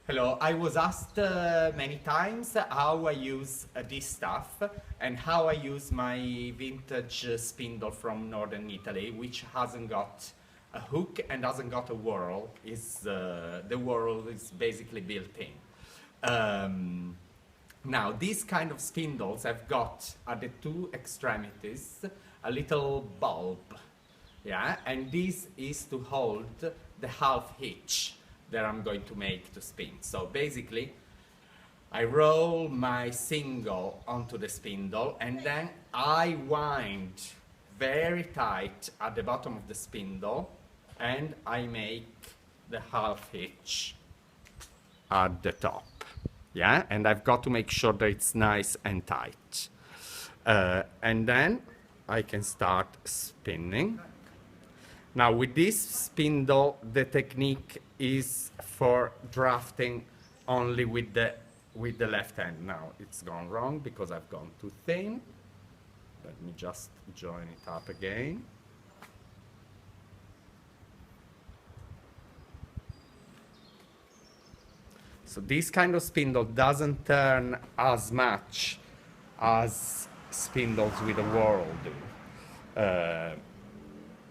Hello, I was asked many times how I use a distaff and how I use my vintage spindle from northern Italy, which hasn't got a hook and hasn't got a whirl. The whirl is basically built in. Um, Now, these kind of spindles have got at the two extremities a little bulb, yeah, and this is to hold the half hitch that I'm going to make to spin. So basically, I roll my single onto the spindle and then I wind very tight at the bottom of the spindle and I make the half hitch at the top. Yeah, and I've got to make sure that it's nice and tight. And then I can start spinning. Now with this spindle, the technique is for drafting only with the left hand. Now it's gone wrong because I've gone too thin. Let me just join it up again. So this kind of spindle doesn't turn as much as spindles with a whirl do.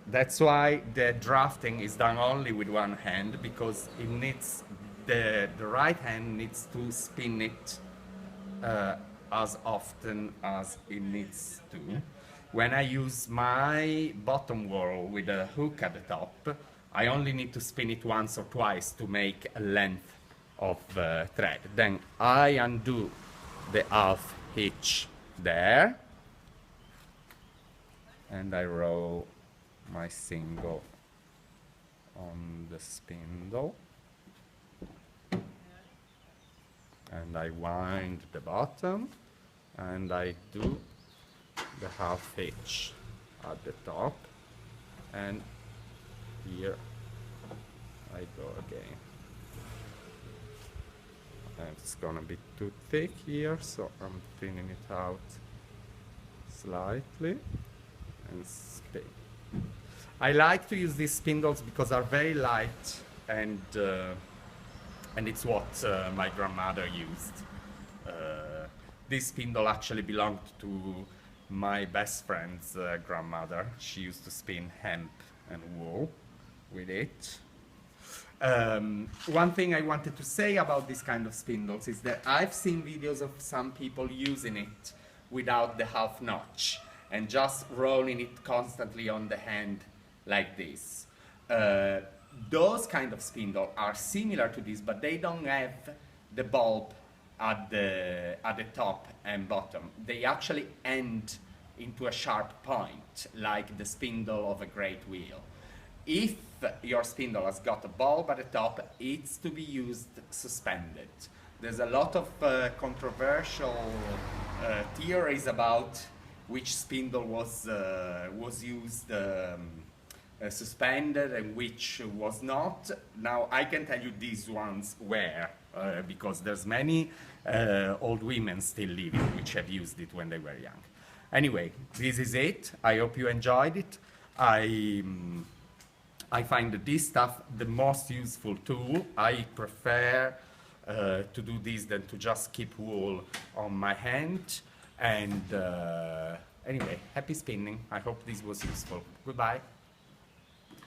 That's why the drafting is done only with one hand, because it needs the right hand needs to spin it as often as it needs to. When I use my bottom whirl with a hook at the top, I only need to spin it once or twice to make a length of thread. Then I undo the half hitch there and I roll my single on the spindle and I wind the bottom and I do the half hitch at the top, and here I go again. And it's gonna be too thick here, so I'm thinning it out slightly and spin. I like to use these spindles because they're very light and it's what my grandmother used. This spindle actually belonged to my best friend's grandmother. She used to spin hemp and wool with it. One thing I wanted to say about this kind of spindles is that I've seen videos of some people using it without the half notch and just rolling it constantly on the hand like this. Those kind of spindles are similar to this, but they don't have the bulb at the top and bottom. They actually end into a sharp point, like the spindle of a great wheel. If your spindle has got a bulb at the top, it's to be used suspended. There's a lot of controversial theories about which spindle was used suspended and which was not. Now I can tell you these ones were, because there's many old women still living which have used it when they were young. Anyway, this is it. I hope you enjoyed it. I find this stuff the most useful tool. I prefer to do this than to just keep wool on my hand. And anyway, happy spinning. I hope this was useful. Goodbye.